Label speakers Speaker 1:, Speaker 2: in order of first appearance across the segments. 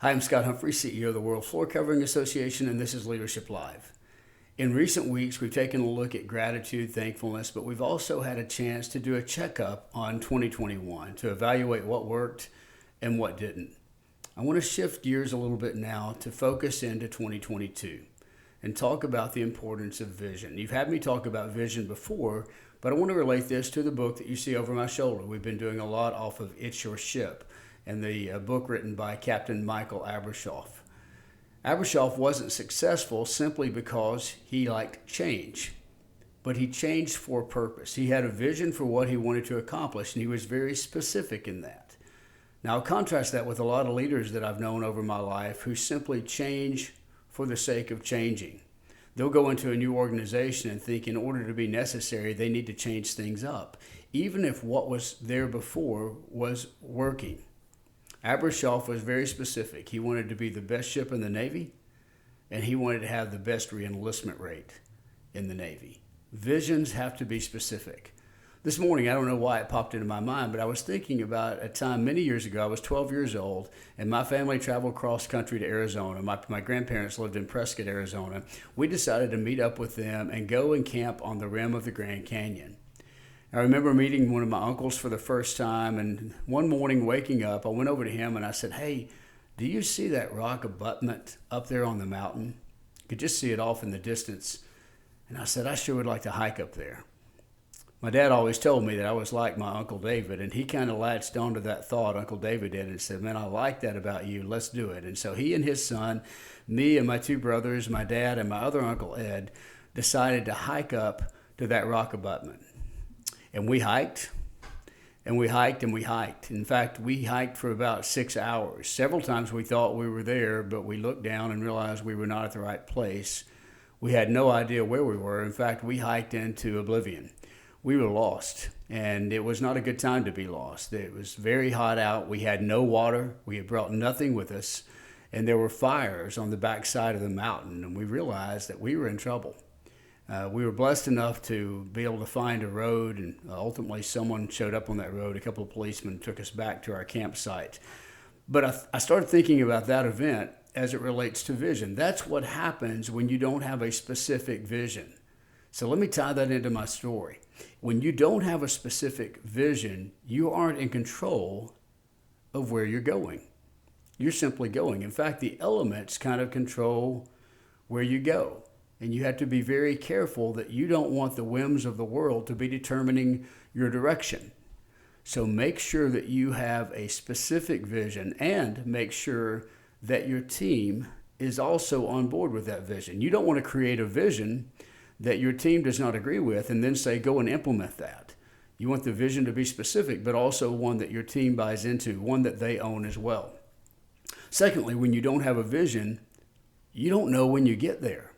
Speaker 1: Hi, I'm Scott Humphrey, CEO of the World Floor Covering Association, and this is Leadership Live. In recent weeks, we've taken a look at gratitude, thankfulness, but we've also had a chance to do a checkup on 2021 to evaluate what worked and what didn't. I want to shift gears a little bit now to focus into 2022 and talk about the importance of vision. You've had me talk about vision before, but I want to relate this to the book that you see over my shoulder. We've been doing a lot off of It's Your Ship, and the book written by Captain Michael Abrashoff. Abrashoff wasn't successful simply because he liked change, but he changed for a purpose. He had a vision for what he wanted to accomplish, and he was very specific in that. Now, I'll contrast that with a lot of leaders that I've known over my life who simply change for the sake of changing. They'll go into a new organization and think in order to be necessary, they need to change things up, even if what was there before was working. Abrashoff was very specific. He wanted to be the best ship in the Navy, and he wanted to have the best reenlistment rate in the Navy. Visions have to be specific. This morning, I don't know why it popped into my mind, but I was thinking about a time many years ago. I was 12 years old, and my family traveled cross country to Arizona. My grandparents lived in Prescott, Arizona. We decided to meet up with them and go and camp on the rim of the Grand Canyon. I remember meeting one of my uncles for the first time, and one morning waking up, I went over to him and I said, "Hey, do you see that rock abutment up there on the mountain?" I could just see it off in the distance. And I said, "I sure would like to hike up there." My dad always told me that I was like my Uncle David, and he kind of latched onto that thought, Uncle David did, and said, "Man, I like that about you. Let's do it." And so he and his son, me and my two brothers, my dad and my other Uncle Ed, decided to hike up to that rock abutment. And we hiked, and we hiked, and we hiked. In fact, we hiked for about 6 hours. Several times we thought we were there, but we looked down and realized we were not at the right place. We had no idea where we were. In fact, we hiked into oblivion. We were lost, and it was not a good time to be lost. It was very hot out. We had no water. We had brought nothing with us, and there were fires on the backside of the mountain, and we realized that we were in trouble. We were blessed enough to be able to find a road, and ultimately someone showed up on that road. A couple of policemen took us back to our campsite. But I started thinking about that event as it relates to vision. That's what happens when you don't have a specific vision. So let me tie that into my story. When you don't have a specific vision, you aren't in control of where you're going. You're simply going. In fact, the elements kind of control where you go. And you have to be very careful that you don't want the whims of the world to be determining your direction. So make sure that you have a specific vision, and make sure that your team is also on board with that vision. You don't want to create a vision that your team does not agree with and then say, go and implement that. You want the vision to be specific, but also one that your team buys into, one that they own as well. Secondly, when you don't have a vision, you don't know when you get there.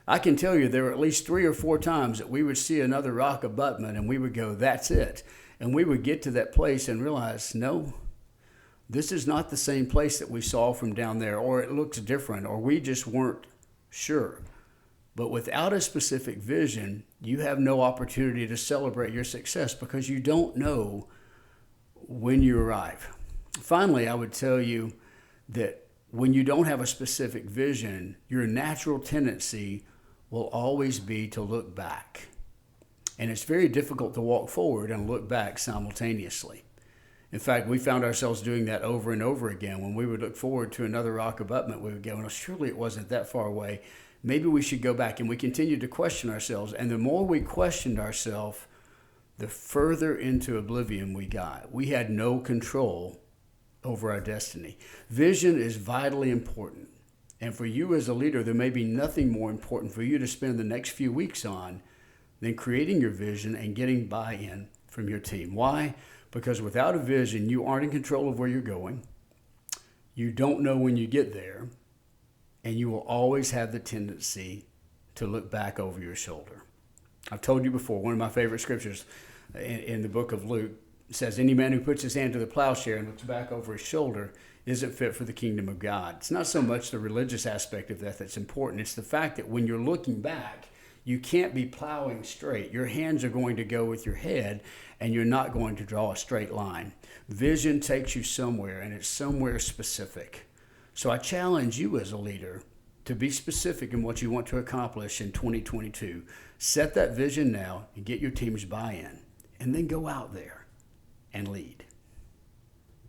Speaker 1: I can tell you there were at least 3 or 4 times that we would see another rock abutment and we would go, that's it. And we would get to that place and realize, no, this is not the same place that we saw from down there, or it looks different, or we just weren't sure. But without a specific vision, you have no opportunity to celebrate your success because you don't know when you arrive. Finally, I would tell you that when you don't have a specific vision, your natural tendency will always be to look back. And it's very difficult to walk forward and look back simultaneously. In fact, we found ourselves doing that over and over again. When we would look forward to another rock abutment, we would go, well, surely it wasn't that far away. Maybe we should go back. And we continued to question ourselves. And the more we questioned ourselves, the further into oblivion we got. We had no control over our destiny. Vision is vitally important. And for you as a leader, there may be nothing more important for you to spend the next few weeks on than creating your vision and getting buy-in from your team. Why? Because without a vision, you aren't in control of where you're going. You don't know when you get there. And you will always have the tendency to look back over your shoulder. I've told you before, one of my favorite scriptures in the book of Luke says, any man who puts his hand to the plowshare and looks back over his shoulder isn't fit for the kingdom of God. It's not so much the religious aspect of that that's important. It's the fact that when you're looking back, you can't be plowing straight. Your hands are going to go with your head, and you're not going to draw a straight line. Vision takes you somewhere, and it's somewhere specific. So I challenge you as a leader to be specific in what you want to accomplish in 2022. Set that vision now and get your team's buy-in, and then go out there and lead.